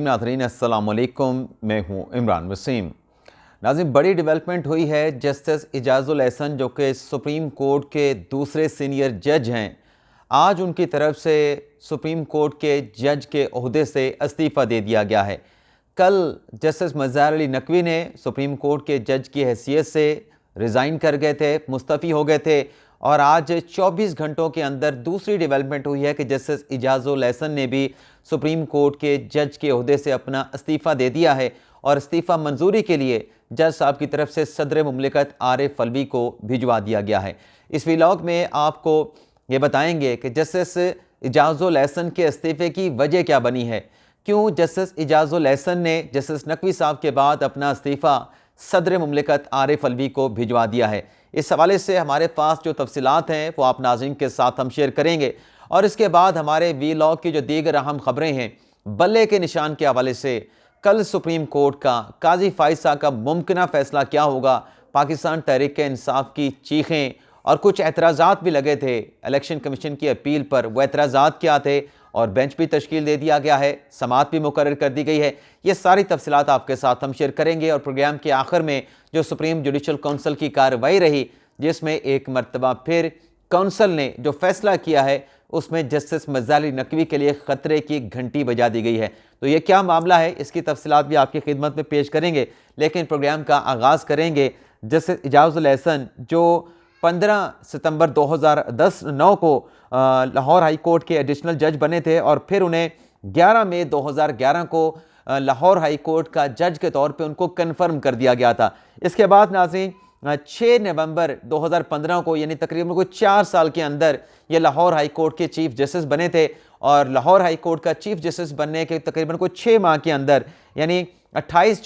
नाज़रीन अस्सलाम वालेकुम, मैं हूँ इमरान वसीम। नाज़रीन, बड़ी डेवलपमेंट हुई है। जस्टिस इजाज़ुल एहसन जो कि सुप्रीम कोर्ट के दूसरे सीनियर जज हैं, आज उनकी तरफ से सुप्रीम कोर्ट के जज के ओहदे से इस्तीफ़ा दे दिया गया है। कल जस्टिस मज़ार अली नकवी ने सुप्रीम कोर्ट के जज की हैसियत से रिज़ाइन कर गए थे, मुस्तफ़ी हो गए थे, और आज 24 घंटों के अंदर दूसरी डेवलपमेंट हुई है कि जस्टिस इजाज़ुल एहसन ने भी सुप्रीम कोर्ट के जज के ओहदे से अपना इस्तीफ़ा दे दिया है और इस्तीफ़ा मंजूरी के लिए जज साहब की तरफ से सदर मुमलिकत आरिफ अलवी को भिजवा दिया गया है। इस व्लॉग में आपको ये बताएंगे कि जस्टिस इजाज़ुल एहसन के इस्तीफ़े की वजह क्या बनी है, क्यों जस्टिस इजाज़ुल एहसन ने जस्टिस नकवी साहब के बाद अपना इस्तीफ़ा सदर मुमलिकत आरिफ अलवी को भिजवा दिया है। इस हवाले से हमारे पास जो तफसीलात हैं वो आप नाज़रीन के साथ हम शेयर करेंगे, और इसके बाद हमारे व्लॉग की जो दीगर अहम खबरें हैं, बल्ले के निशान के हवाले से कल सुप्रीम कोर्ट का काजी फाइसा का मुमकिन फ़ैसला क्या होगा, पाकिस्तान तहरीक इंसाफ की चीखें और कुछ एतराज़ात भी लगे थे इलेक्शन कमीशन की अपील पर, वो एतराज़ात क्या थे, और बेंच भी तश्कील दे दिया गया है, समात भी मुकर्रर कर दी गई है। ये सारी तफसीलात आपके साथ हम शेयर करेंगे। और प्रोग्राम के आखिर में जो सुप्रीम जुडिशल काउंसिल की कार्रवाई रही, जिसमें एक मरतबा फिर काउंसिल ने जो फैसला किया है उसमें जस्टिस मज़ार अली नकवी के लिए ख़तरे की घंटी बजा दी गई है। तो ये क्या मामला है, इसकी तफसीलात भी आपकी खिदमत में पेश करेंगे। लेकिन प्रोग्राम का आगाज़ करेंगे जस्टिस इजाज़ुल एहसन जो 15 सितंबर 2009 को लाहौर हाई कोर्ट के एडिशनल जज बने थे, और फिर उन्हें 11 मई 2011 को लाहौर हाई कोर्ट का जज के तौर पे उनको कन्फर्म कर दिया गया था। इसके बाद नाज़रीन 6 नवंबर 2015 को, यानी तकरीबन कोई 4 साल के अंदर ये लाहौर हाई कोर्ट के चीफ जस्टिस बने थे, और लाहौर हाई कोर्ट का चीफ जस्टिस बनने के तकरीबन कोई 6 माह के अंदर, यानी 28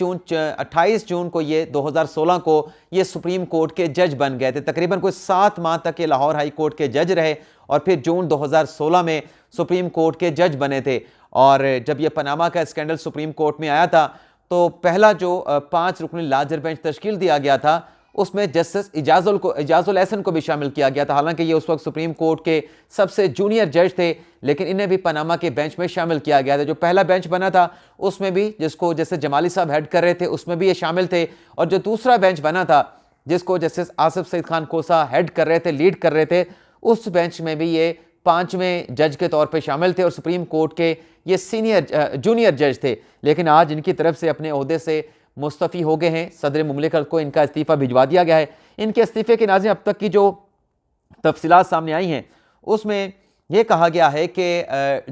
जून को ये 2016 को ये सुप्रीम कोर्ट के जज बन गए थे। तकरीबन कोई 7 माह तक ये लाहौर हाई कोर्ट के जज रहे, और फिर जून 2016 में सुप्रीम कोर्ट के जज बने थे। और जब ये पनामा का स्कैंडल सुप्रीम कोर्ट में आया था, तो पहला जो 5 रुकनी लार्जर बेंच तश्कील दिया गया था, उसमें जस्टिस इजाज़ुल एहसन को भी शामिल किया गया था। हालांकि ये उस वक्त सुप्रीम कोर्ट के सबसे जूनियर जज थे, लेकिन इन्हें भी पनामा के बेंच में शामिल किया गया था। जो पहला बेंच बना था उसमें भी, जिसको जस्टिस जमाली साहब हेड कर रहे थे, उसमें भी ये शामिल थे, और जो दूसरा बेंच बना था जिसको जस्टिस आसिफ सईद खान कोसा हेड कर रहे थे, लीड कर रहे थे, उस बेंच में भी ये 5वें जज के तौर पर शामिल थे, और सुप्रीम कोर्ट के ये जूनियर जज थे। लेकिन आज इनकी तरफ से अपने ओहदे से मुस्तफ़ी हो गए हैं, सदर मुमलिकत को इनका इस्तीफ़ा भिजवा दिया गया है। इनके इस्तीफ़े के नाज़रीन अब तक की जो तफसीलात सामने आई हैं, उसमें यह कहा गया है कि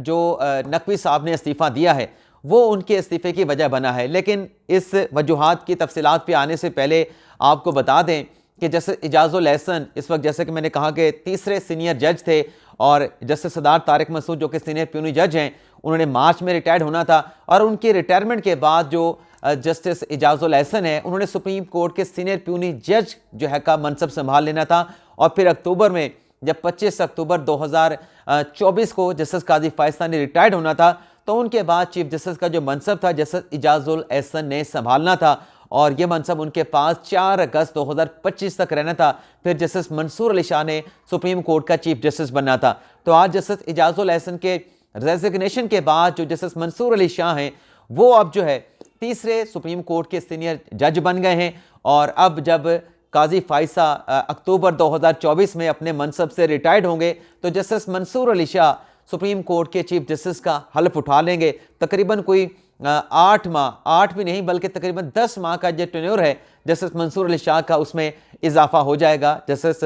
जो नकवी साहब ने इस्तीफ़ा दिया है वो उनके इस्तीफ़े की वजह बना है। लेकिन इस वजूहात की तफसीलात पे आने से पहले आपको बता दें कि जस्टिस इजाज़ुल एहसन इस वक्त, जैसे कि मैंने कहा, कि तीसरे सीनियर जज थे, और जस्टिस सदार तारिक मसूद जो कि सीनियर प्यूनी जज हैं, उन्होंने मार्च में रिटायर्ड होना था, और उनकी रिटायरमेंट के बाद जो जस्टिस इजाज़ुल एहसन है, उन्होंने सुप्रीम कोर्ट के सीनियर प्यूनी जज जो है का मनसब संभाल लेना था। और फिर अक्टूबर में, जब 25 अक्टूबर 2024 को जस्टिस काजी फाइसा ने रिटायर्ड होना था, तो उनके बाद चीफ जस्टिस का जो मनसब था जस्टिस इजाज़ुल एहसन ने संभालना था, और यह मनसब उनके पास 4 अगस्त 2025 तक रहना था। फिर जस्टिस मंसूर अली शाह ने सुप्रीम कोर्ट का चीफ जस्टिस बनना था। तो आज जस्टिस इजाज़ुल एहसन के रेजिग्नेशन के बाद जो जस्टिस मंसूर अली शाह हैं, वो अब जो है तीसरे सुप्रीम कोर्ट के सीनियर जज बन गए हैं। और अब जब काजी फाइसा अक्टूबर 2024 में अपने मनसब से रिटायर्ड होंगे, तो justice Mansoor Ali Shah supreme court के चीफ जस्टिस का हल्फ उठा लेंगे। तकरीबन कोई 8 माह, 8 भी नहीं बल्कि तकरीबन 10 माह का जो टेन्योर है जस्टिस मंसूर अली शाह का, उसमें इजाफा हो जाएगा जस्टिस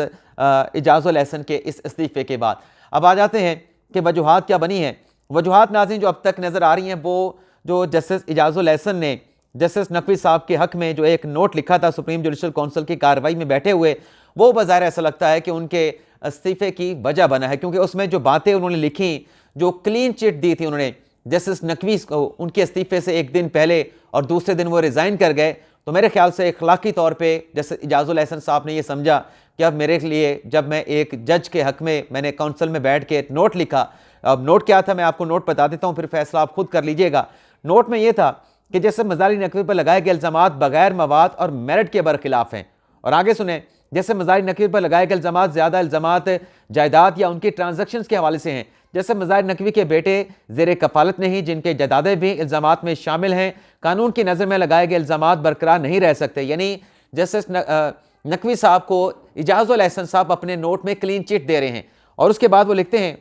इजाज़ुल एहसन के इस इस्तीफ़े के बाद। अब आ जाते हैं कि वजूहात क्या बनी है। वजूहात नाज़रीन जो अब तक नज़र आ रही हैं, वो जो जस्टिस इजाज़ुल एहसन ने जस्टिस नकवी साहब के हक़ में जो एक नोट लिखा था सुप्रीम जुडिशल काउंसिल की कार्रवाई में बैठे हुए, वो बज़ाहिर ऐसा लगता है कि उनके इस्तीफ़े की वजह बना है, क्योंकि उसमें जो बातें उन्होंने लिखी, जो क्लीन चिट दी थी उन्होंने जस्टिस नकवी को उनके इस्तीफ़े से एक दिन पहले, और दूसरे दिन वो रिज़ाइन कर गए, तो मेरे ख्याल से अखलाकी तौर पे जस्टिस इजाज़ुल एहसन साहब ने ये समझा कि अब मेरे लिए, जब मैं एक जज के हक़ में मैंने काउंसिल में बैठ के नोट लिखा, अब नोट क्या था मैं आपको नोट बता देता हूँ, फिर फैसला आप खुद कर लीजिएगा। नोट में ये था कि जैसे मज़ार अली नकवी पर लगाए गए इल्ज़ामात बगैर मवाद और मेरिट के बरखिलाफ हैं। और आगे सुने, जैसे मज़ार अली नकवी पर लगाए गए इल्ज़ामात ज़्यादा इल्ज़ामात जायदाद या उनकी ट्रांजैक्शंस के हवाले से हैं, जैसे मज़ाहिर नकवी के बेटे ज़ेर कफालत नहीं, जिनके जदादे भी इल्ज़ामात में शामिल हैं, कानून की नज़र में लगाए गए इल्ज़ामात बरकरार नहीं रह सकते। यानी जस्टिस नकवी साहब को इजाज़ुल एहसन साहब अपने नोट में क्लीन चिट दे रहे हैं और उसके बाद वो लिखते हैं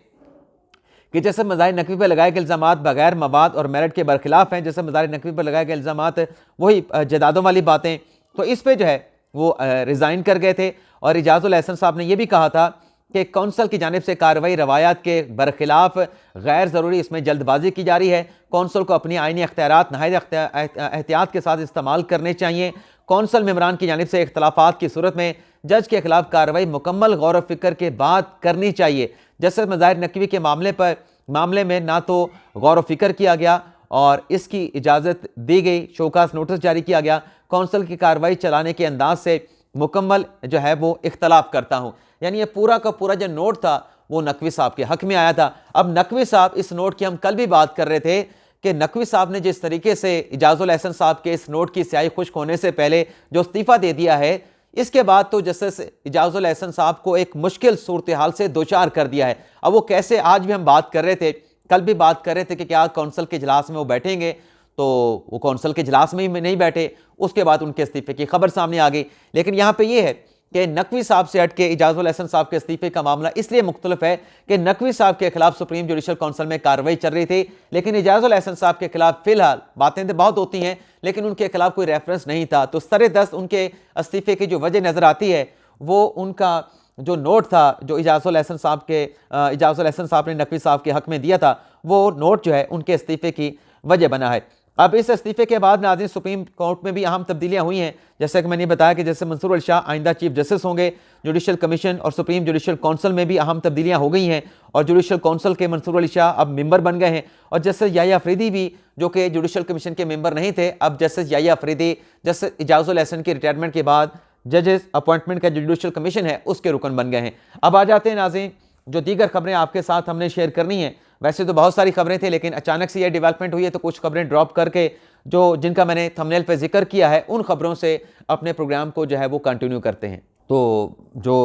कि जैसे मज़ाहिर नकवी पर लगाए गए इल्ज़ामात बगैर मवाद और मेरिट के बरखिलाफ हैं, जैसे मज़ाहिर नकवी पर लगाए गए इल्ज़ामात वही जदादों वाली बातें, तो इस पर जो है वो रिज़ाइन कर गए थे। और इजाज़ुल एहसन साहब ने यह भी कहा था कि कौंसल की जानिब से कार्रवाई रवायात के बरखिलाफ गैर ज़रूरी, इसमें जल्दबाजी की जा रही है। कौंसल को अपनी आइनी अख्तियारात नहायत एहतियात के साथ इस्तेमाल करने चाहिए। कौंसल मेंबरान की जानिब से इख्तलाफात की सूरत में जज के खिलाफ कार्रवाई मुकम्मल गौर व फिक्र के बाद करनी चाहिए। जस्टिस मज़ाहिर नकवी के मामले में ना तो गौर व फिक्र किया गया और इसकी इजाज़त दी गई, शोकास नोटिस जारी किया गया। कौंसल की कार्रवाई चलाने के अंदाज से मुकम्मल जो है वो इख्तलाफ करता हूँ। यानी ये पूरा का पूरा जो नोट था वो नकवी साहब के हक में आया था। अब नकवी साहब, इस नोट की हम कल भी बात कर रहे थे कि नकवी साहब ने जिस तरीके से इजाज़ुल एहसन साहब के इस नोट की स्याही खुश्क होने से पहले जो इस्तीफ़ा दे दिया है, इसके बाद तो जस्टिस इजाज़ुल एहसन साहब को एक मुश्किल सूरत हाल से दो चार कर दिया है। अब वो कैसे, आज भी हम बात कर रहे थे, कल भी बात कर रहे थे कि क्या कौंसल के इजलास में वो बैठेंगे, तो वो कौंसल के इजलास में ही नहीं बैठे, उसके बाद उनके इस्तीफे की खबर सामने आ गई। लेकिन यहाँ पे ये है कि नकवी साहब से हट के इजाज़ुल एहसन साहब के इस्तीफे का मामला इसलिए मुख्तलिफ है कि नकवी साहब के खिलाफ सुप्रीम जुडिशल काउंसिल में कार्रवाई चल रही थी, लेकिन इजाज़ुल एहसन साहब के खिलाफ फिलहाल बातें तो बहुत होती हैं लेकिन उनके खिलाफ कोई रेफरेंस नहीं था। तो सरे दस्त उनके इस्तीफे की जो वजह नज़र आती है वो उनका जो नोट था जो इजाज़ुल एहसन साहब ने नकवी साहब के हक में दिया था, वो नोट जो है उनके इस्तीफे की वजह बना है। अब इस इस्तीफे के बाद नाज़रीन सुप्रीम कोर्ट में भी अहम तब्दीलियां हुई हैं। जैसे कि मैंने बताया कि जैसे मंसूर अली शाह आइंदा चीफ जस्टिस होंगे, जुडिशल कमीशन और सुप्रीम जुडिशल काउंसिल में भी अहम तब्दीलियां हो गई हैं और जुडिशल काउंसिल के मंसूर अली शाह अब मेंबर बन गए हैं। और जस्टिस याह्या अफरीदी भी, जो कि जुडिशल कमीशन के मेंबर नहीं थे, अब जस्टिस याह्या अफरीदी जस्टिस इजाज़ुल एहसन की रिटायरमेंट के बाद जजेस अपॉइंटमेंट का जो जुडिशल कमीशन है उसके रुकन बन गए हैं। अब आ जाते हैं नाज़रीन जो दीगर खबरें आपके साथ हमने शेयर करनी है। वैसे तो बहुत सारी खबरें थी लेकिन अचानक से ये डेवलपमेंट हुई है, तो कुछ खबरें ड्रॉप करके जिनका मैंने थंबनेल पे जिक्र किया है उन खबरों से अपने प्रोग्राम को जो है वो कंटिन्यू करते हैं। तो जो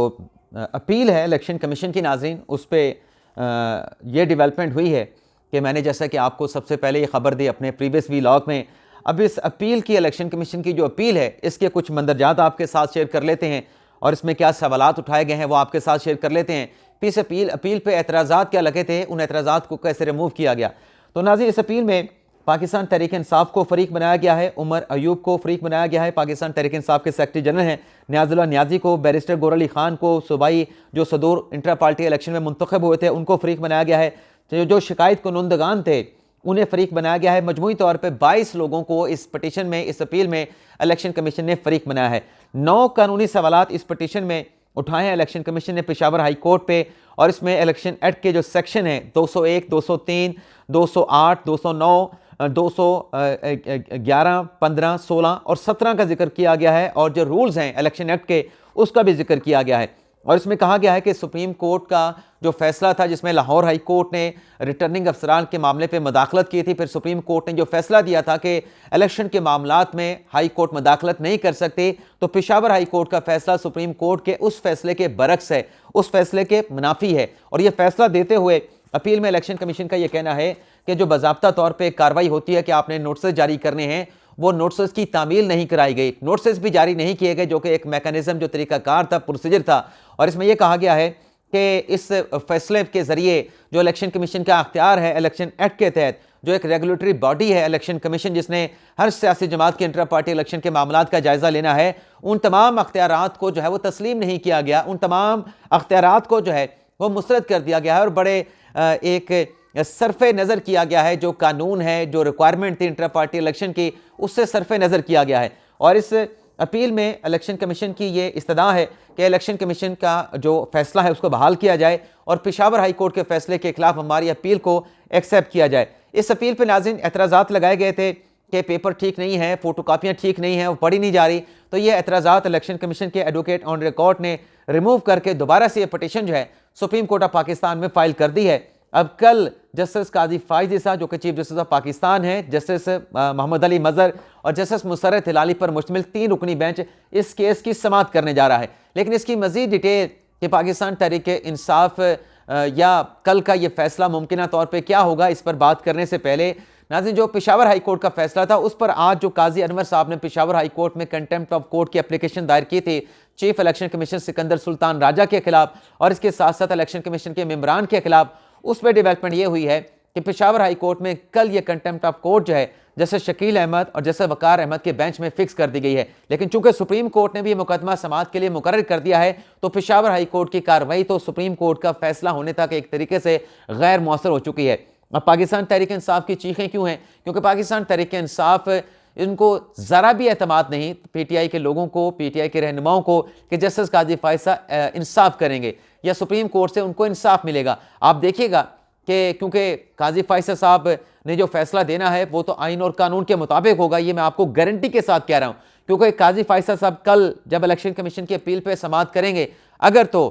अपील है इलेक्शन कमीशन की नाज़रीन, उस पर ये डेवलपमेंट हुई है कि मैंने जैसा कि आपको सबसे पहले ये खबर दी अपने प्रीवियस व्लॉग में। अब इस अपील की, इलेक्शन कमीशन की जो अपील है, इसके कुछ मंदरजात आपके साथ शेयर कर लेते हैं और इसमें क्या सवालात उठाए गए हैं वो आपके साथ शेयर कर लेते हैं। फिर इस अपील पे एतराज़ात क्या लगे थे, उन एतराज़ात को कैसे रिमूव किया गया। तो नाज़रीन इस अपील में पाकिस्तान तहरीक इंसाफ को फ़रीक बनाया गया है, उमर अयूब को फ़रीक बनाया गया है, पाकिस्तान तहरीक इंसाफ के सेक्रेटरी जनरल हैं नियाज़ुल्लाह नियाज़ी को, बैरिस्टर गौहर अली ख़ान को, सूबाई जो सदूर इंटर पार्टी इलेक्शन में मुंतखब हुए थे उनको फ़रीक बनाया गया है, जो शिकायत कुनंदगान थे उन्हें फ़रीक बनाया गया है। मजमूई तौर पर 22 लोगों को इस पटिशन में, इस अपील में इलेक्शन कमीशन ने फ़रीक बनाया है। 9 कानूनी सवालात इस पटिशन में उठाए हैं इलेक्शन कमीशन ने पेशावर हाई कोर्ट पे, और इसमें इलेक्शन एक्ट के जो सेक्शन हैं 201, 203, 208, 209, 211, 15, 16 और 17 का जिक्र किया गया है, और जो रूल्स हैं इलेक्शन एक्ट के उसका भी जिक्र किया गया है। और इसमें कहा गया है कि सुप्रीम कोर्ट का जो फैसला था जिसमें लाहौर हाई कोर्ट ने रिटर्निंग अफसरान के मामले पे मदाखलत की थी, फिर सुप्रीम कोर्ट ने जो फैसला दिया था कि इलेक्शन के मामलात में हाई कोर्ट मदाखलत नहीं कर सकते, तो पेशावर हाई कोर्ट का फैसला सुप्रीम कोर्ट के उस फैसले के बरक्स है, उस फैसले के मुनाफी है। और यह फैसला देते हुए अपील में इलेक्शन कमीशन का यह कहना है कि जो बाज़ाब्ता तौर पर कार्रवाई होती है कि आपने नोटिस जारी करने हैं, वो नोटिस की तामील नहीं कराई गई, नोटिस भी जारी नहीं किए गए, जो कि एक मैकेनिज्म, जो तरीकाकार था, प्रोसीजर था। और इसमें यह कहा गया है कि इस फैसले के ज़रिए जो इलेक्शन कमीशन का अख्तियार है इलेक्शन एक्ट के तहत, जो एक रेगुलेटरी बॉडी है इलेक्शन कमीशन जिसने हर सियासी जमात के इंटर पार्टी इलेक्शन के मामलात का जायज़ा लेना है, उन तमाम अख्तियारात को जो है वो तस्लीम नहीं किया गया, उन तमाम अख्तियारात को जो है वो मुस्तरद कर दिया गया है और बड़े एक सरफे नज़र किया गया है। जो कानून है, जो रिक्वायरमेंट थी इंटर पार्टी इलेक्शन की, उससे सरफे नज़र किया गया है। और इस अपील में इलेक्शन कमीशन की ये इस्तदा है कि इलेक्शन कमीशन का जो फैसला है उसको बहाल किया जाए और पेशावर हाई कोर्ट के फैसले के खिलाफ हमारी अपील को एक्सेप्ट किया जाए। इस अपील पर नाज़रीन एतराज़ात लगाए गए थे कि पेपर ठीक नहीं है, फ़ोटोकॉपियाँ ठीक नहीं हैं, वो पढ़ी नहीं जा रही। तो ये एतराज़ात इलेक्शन कमीशन के एडवोकेट ऑन रिकॉर्ड ने रिमूव करके दोबारा से ये पटिशन जो है सुप्रीम कोर्ट ऑफ पाकिस्तान में फ़ाइल कर दी है। अब कल जस्टिस काजी फाइज ईसा जो कि चीफ जस्टिस ऑफ पाकिस्तान है, जस्टिस मोहम्मद अली मज़हर और जस्टिस मुसर्रत हिलाली पर मुश्तमिल 3 रुकनी बेंच इस केस की समाअत करने जा रहा है। लेकिन इसकी मज़ीद डिटेल कि पाकिस्तान तहरीक इंसाफ या कल का ये फैसला मुमकिना तौर पे क्या होगा, इस पर बात करने से पहले नाज़रीन, जो पेशावर हाई कोर्ट का फैसला था उस पर आज जो काजी अनवर साहब ने पेशावर हाई कोर्ट में कंटेम्प्ट ऑफ कोर्ट की एप्लीकेशन दायर की थी chief election commission Sikandar Sultan Raja के खिलाफ और इसके साथ साथ इलेक्शन कमीशन के मेंबरान के खिलाफ, उस पर डेवलपमेंट ये हुई है कि पेशावर हाई कोर्ट में कल ये कंटेम्प्ट ऑफ कोर्ट जो है जैसे शकील अहमद और जैसे वकार अहमद के बेंच में फिक्स कर दी गई है। लेकिन चूंकि सुप्रीम कोर्ट ने भी ये मुकदमा समाअत के लिए मुकर्रर कर दिया है तो पेशावर हाई कोर्ट की कार्रवाई तो सुप्रीम कोर्ट का फैसला होने तक एक तरीके से गैर मौसर हो चुकी है। अब पाकिस्तान तहरीक इंसाफ की चीखें क्यों हैं? क्योंकि पाकिस्तान तहरीक इंसाफ इनको ज़रा भी एतमाद नहीं पीटीआई के लोगों को, पीटीआई के रहनुमाओं को कि जस्टिस काजी फायसा इंसाफ करेंगे या सुप्रीम कोर्ट से उनको इंसाफ मिलेगा। आप देखिएगा कि क्योंकि काजी फायसा साहब ने जो फैसला देना है वो तो आइन और कानून के मुताबिक होगा, ये मैं आपको गारंटी के साथ कह रहा हूँ। क्योंकि काजी फायसा साहब कल जब इलेक्शन कमीशन की अपील पे समाअत करेंगे, अगर तो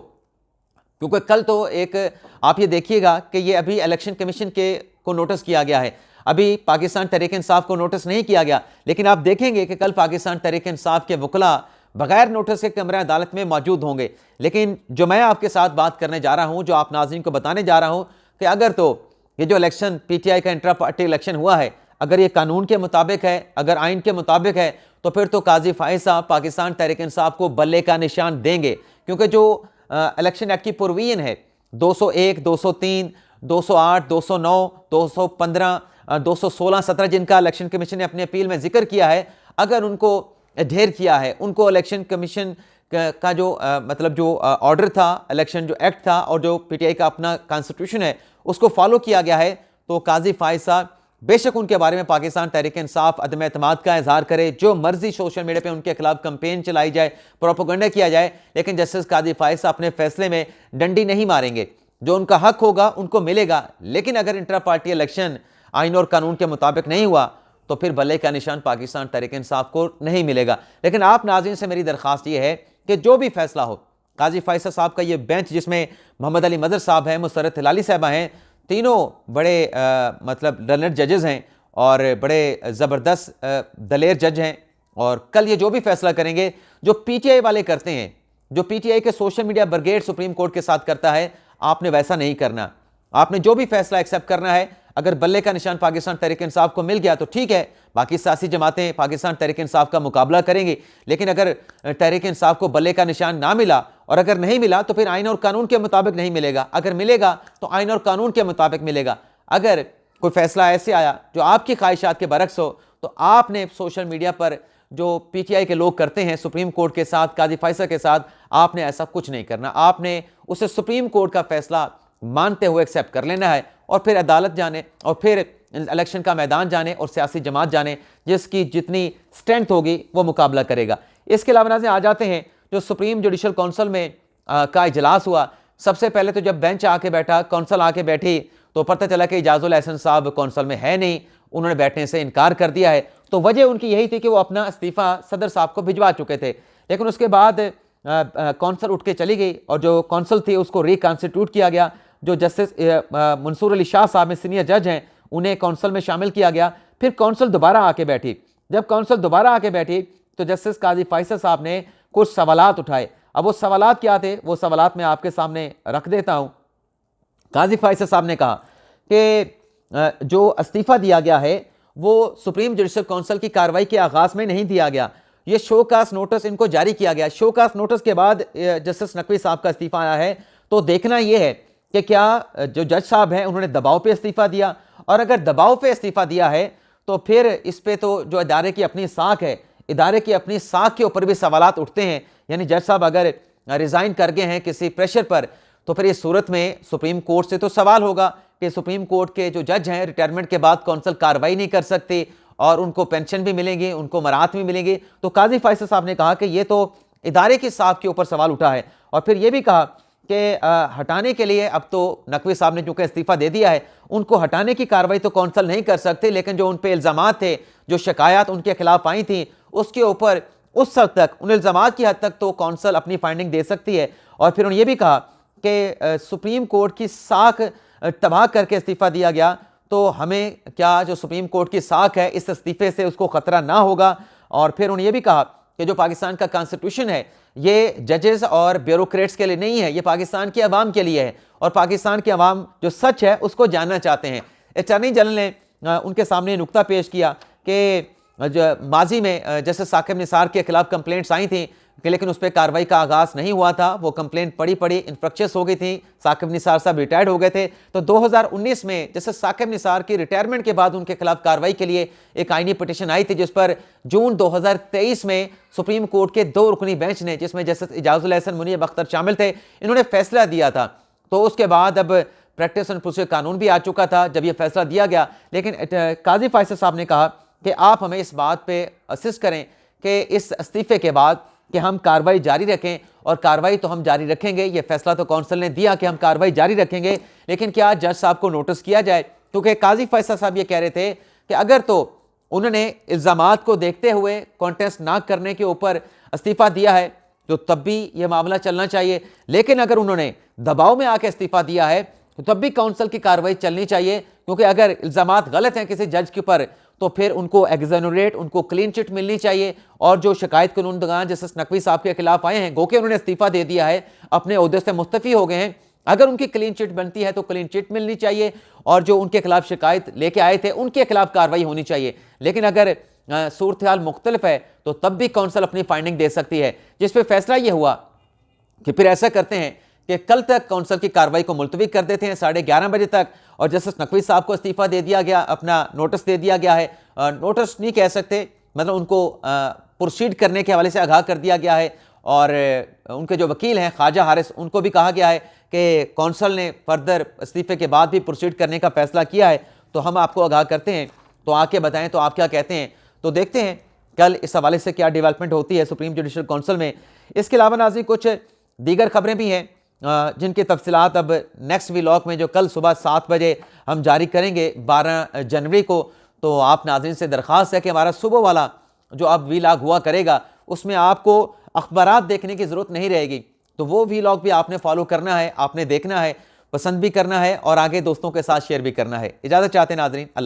क्योंकि कल तो एक आप ये देखिएगा कि ये अभी इलेक्शन कमीशन के को नोटिस किया गया है, अभी पाकिस्तान तहरीक इंसाफ को नोटिस नहीं किया गया, लेकिन आप देखेंगे कि कल पाकिस्तान तहरीक इंसाफ के वकला बगैर नोटिस के कमरा अदालत में मौजूद होंगे। लेकिन जो मैं आपके साथ बात करने जा रहा हूं, जो आप नाज़रीन को बताने जा रहा हूं कि अगर तो ये जो इलेक्शन पीटीआई का इंट्रा पार्टी इलेक्शन हुआ है, अगर ये कानून के मुताबिक है, अगर आइन के मुताबिक है, तो फिर तो काजी फायसा पाकिस्तान तहरीक इंसाफ को बल्ले का निशान देंगे। क्योंकि जो इलेक्शन एक्ट की प्रोविजन है 201, 203, 208, 209, 215, 216, 17 जिनका इलेक्शन कमीशन ने अपनी अपील में जिक्र किया है, अगर उनको ढेर किया है, उनको इलेक्शन कमीशन का जो मतलब जो ऑर्डर था, इलेक्शन जो एक्ट था और जो पीटीआई का अपना कॉन्स्टिट्यूशन है उसको फॉलो किया गया है, तो काजी फायसा बेशक उनके बारे में पाकिस्तान तहरीक इंसाफ अदम एतमाद का इजहार करे, जो मर्जी सोशल मीडिया पे उनके खिलाफ कंपेन चलाई जाए, प्रोपोगंडा किया जाए, लेकिन जस्टिस काजी फायसा अपने फैसले में डंडी नहीं मारेंगे। जो उनका हक होगा उनको मिलेगा। लेकिन अगर इंट्रा पार्टी इलेक्शन आइन और कानून के मुताबिक नहीं हुआ तो फिर बल्ले का निशान पाकिस्तान तहरीक इंसाफ को नहीं मिलेगा। लेकिन आप नाज़रीन से मेरी दरख्वास्त ये है कि जो भी फैसला हो, काजी फायसा साहब का ये बेंच जिसमें मोहम्मद अली मजहर साहब हैं, मुसर्रत हिलाली साहबा हैं, तीनों बड़े मतलब लर्नड जजेस हैं और बड़े ज़बरदस्त दलेर जज हैं, और कल ये जो भी फैसला करेंगे, जो पीटीआई वाले करते हैं, जो पीटीआई के social media brigade supreme court के साथ करता है, आपने वैसा नहीं करना। आपने जो भी फैसला एक्सेप्ट करना है, अगर बल्ले का निशान पाकिस्तान तहरीक इंसाफ को मिल गया तो ठीक है, बाकी सियासी जमातें पाकिस्तान तहरीक इंसाफ का मुकाबला करेंगी। लेकिन अगर तहरीक इंसाफ को बल्ले का निशान ना मिला, और अगर नहीं मिला तो फिर आइन और कानून के मुताबिक नहीं मिलेगा, अगर मिलेगा तो आइन और कानून के मुताबिक मिलेगा। अगर कोई फैसला ऐसे आया जो आपकी ख्वाहिशात के बरक्स हो, तो आपने सोशल मीडिया पर जो पीटीआई के लोग करते हैं सुप्रीम कोर्ट के साथ, काजी फायसा के साथ, आपने ऐसा कुछ नहीं करना। आपने उसे सुप्रीम कोर्ट का फैसला मानते हुए एक्सेप्ट कर लेना है, और फिर अदालत जाने और फिर इलेक्शन का मैदान जाने और सियासी जमात जाने, जिसकी जितनी स्ट्रेंथ होगी वो मुकाबला करेगा। इसके अलावा नाज़रीन आ जाते हैं जो सुप्रीम जुडिशल काउंसिल में का इजलास हुआ। सबसे पहले तो जब बेंच आके बैठा, काउंसिल आके बैठी, तो पता चला कि इजाजुल एहसन साहब काउंसिल में है नहीं, उन्होंने बैठने से इनकार कर दिया है। तो वजह उनकी यही थी कि वो अपना इस्तीफ़ा सदर साहब को भिजवा चुके थे। लेकिन उसके बाद काउंसिल उठ के चली गई और जो काउंसिल थी उसको रिकॉन्स्टिट्यूट किया गया। जो जस्टिस मंसूर अली शाह साहब में सीनियर जज हैं, उन्हें काउंसिल में शामिल किया गया। फिर काउंसिल दोबारा आके बैठी। जब काउंसिल दोबारा आके बैठी तो जस्टिस काजी फायसा साहब ने कुछ सवालात उठाए। अब वो सवालात क्या थे, वो सवालात मैं आपके सामने रख देता हूँ। काजी फायसा साहब ने कहा कि जो इस्तीफ़ा दिया गया है वो सुप्रीम जुडिशल काउंसिल की कार्रवाई के आगाज़ में नहीं दिया गया, ये शोकास नोटिस इनको जारी किया गया। शोकास नोटिस के बाद जस्टिस नकवी साहब का इस्तीफ़ा आया है। तो देखना यह है कि क्या जो जज साहब हैं उन्होंने दबाव पे इस्तीफ़ा दिया, और अगर दबाव पे इस्तीफ़ा दिया है तो फिर इस पे तो जो इदारे की अपनी साख है, इदारे की अपनी साख के ऊपर भी सवालात उठते हैं। यानी जज साहब अगर रिज़ाइन कर गए हैं किसी प्रेशर पर, तो फिर इस सूरत में सुप्रीम कोर्ट से तो सवाल होगा कि सुप्रीम कोर्ट के जो जज हैं रिटायरमेंट के बाद काउंसिल कार्रवाई नहीं कर सकते और उनको पेंशन भी मिलेंगी, उनको मराहत भी मिलेंगी। तो काजी फायसा साहब ने कहा कि ये तो इदारे की साख के ऊपर सवाल उठा है, और फिर ये भी कहा कि हटाने के लिए अब तो नकवी साहब ने चूंकि इस्तीफ़ा दे दिया है, उनको हटाने की कार्रवाई तो काउंसिल नहीं कर सकते, लेकिन जो उन पर इल्ज़ामात थे, जो शिकायत उनके खिलाफ आई थी, उसके ऊपर उस हद तक, उन इल्ज़ामात की हद तक तो काउंसिल अपनी फाइंडिंग दे सकती है। और फिर उन्होंने ये भी कहा कि सुप्रीम कोर्ट की साख तबाह करके इस्तीफ़ा दिया गया, तो हमें क्या जो सुप्रीम कोर्ट की साख है इस इस्तीफ़े से उसको ख़तरा ना होगा। और फिर उन्होंने ये भी कहा कि जो पाकिस्तान का कॉन्स्टिट्यूशन है ये जजेस और ब्यूरोक्रेट्स के लिए नहीं है, ये पाकिस्तान की आवाम के लिए है और पाकिस्तान की आवाम जो सच है उसको जानना चाहते हैं। अटॉर्नी जनरल ने उनके सामने नुक्ता पेश किया कि माजी में जैसे साकिब निसार के खिलाफ कंप्लेंट्स आई थी कि लेकिन उस पर कार्रवाई का आगाज़ नहीं हुआ था, वो कंप्लेंट पड़ी इन्फ्रक्चस हो गई थी, साकिब निसार साहब रिटायर्ड हो गए थे। तो 2019 में जैसे साकिब निसार की रिटायरमेंट के बाद उनके खिलाफ कार्रवाई के लिए एक आईनी पिटीशन आई थी, जिस पर जून 2023 में सुप्रीम कोर्ट के 2 रुकनी बेंच ने, जिसमें जस्टिस इजाजुल एहसन, मुनीब अख्तर शामिल थे, इन्होंने फैसला दिया था। तो उसके बाद अब प्रैक्टिस एंड प्रोसीजर कानून भी आ चुका था जब यह फैसला दिया गया, लेकिन काजी फैसल साहब ने कहा कि आप हमें इस बात पे असिस्ट करें कि इस इस्तीफे के बाद कि हम कार्रवाई जारी रखें, और कार्रवाई तो हम जारी रखेंगे, ये फैसला तो काउंसिल ने दिया कि हम कार्रवाई जारी रखेंगे, लेकिन क्या जज साहब को नोटिस किया जाए, क्योंकि काजी फैसल साहब ये कह रहे थे कि अगर तो उन्होंने इल्ज़ामात को देखते हुए कॉन्टेस्ट ना करने के ऊपर इस्तीफा दिया है तो तब भी ये मामला चलना चाहिए, लेकिन अगर उन्होंने दबाव में आके इस्तीफा दिया है तो तब भी काउंसिल की कार्रवाई चलनी चाहिए, क्योंकि अगर इल्ज़ामात गलत हैं किसी जज के ऊपर तो फिर उनको एग्जोनरेट, उनको क्लीन चिट मिलनी चाहिए। और जो शिकायत कानूनदगान जस्टिस नकवी साहब के खिलाफ आए हैं, गो के उन्होंने इस्तीफा दे दिया है, अपने ओहदे से मुस्तफ़ी हो गए हैं, अगर उनकी क्लीन चिट बनती है तो क्लीन चिट मिलनी चाहिए, और जो उनके खिलाफ शिकायत लेके आए थे उनके खिलाफ कार्रवाई होनी चाहिए। लेकिन अगर सूरत हाल मुख्तलिफ है तो तब भी काउंसिल अपनी फाइंडिंग दे सकती है, जिस पर फैसला यह हुआ कि फिर ऐसा करते हैं कि कल तक काउंसिल की कार्रवाई को मुलतवी कर देते हैं 11:30 बजे तक, और जस्टिस नकवी साहब को इस्तीफा दे दिया गया, अपना नोटिस दे दिया गया है, नोटिस नहीं कह सकते, मतलब उनको प्रोसीड करने के हवाले से आगाह कर दिया गया है। और उनके जो वकील हैं ख्वाजा हारिस, उनको भी कहा गया है कि काउंसिल ने फर्दर इस्तीफे के बाद भी प्रोसीड करने का फैसला किया है, तो हम आपको आगाह करते हैं, तो आके बताएं तो आप क्या कहते हैं। तो देखते हैं कल इस हवाले से क्या डेवलपमेंट होती है सुप्रीम जुडिशल काउंसिल में। इसके अलावा नाज़रीन कुछ दीगर खबरें भी हैं जिनकी तफसीलात अब नेक्स्ट व्लॉग में जो कल सुबह 7 बजे हम जारी करेंगे 12 जनवरी को। तो आप नाज़रीन से दरख्वास्त है कि हमारा सुबह वाला जो अब व्लॉग हुआ करेगा उसमें आपको अखबारात देखने की ज़रूरत नहीं रहेगी, तो वो व्लॉग भी आपने फॉलो करना है, आपने देखना है, पसंद भी करना है और आगे दोस्तों के साथ शेयर भी करना है। इजाज़त चाहते हैं नाज़रीन।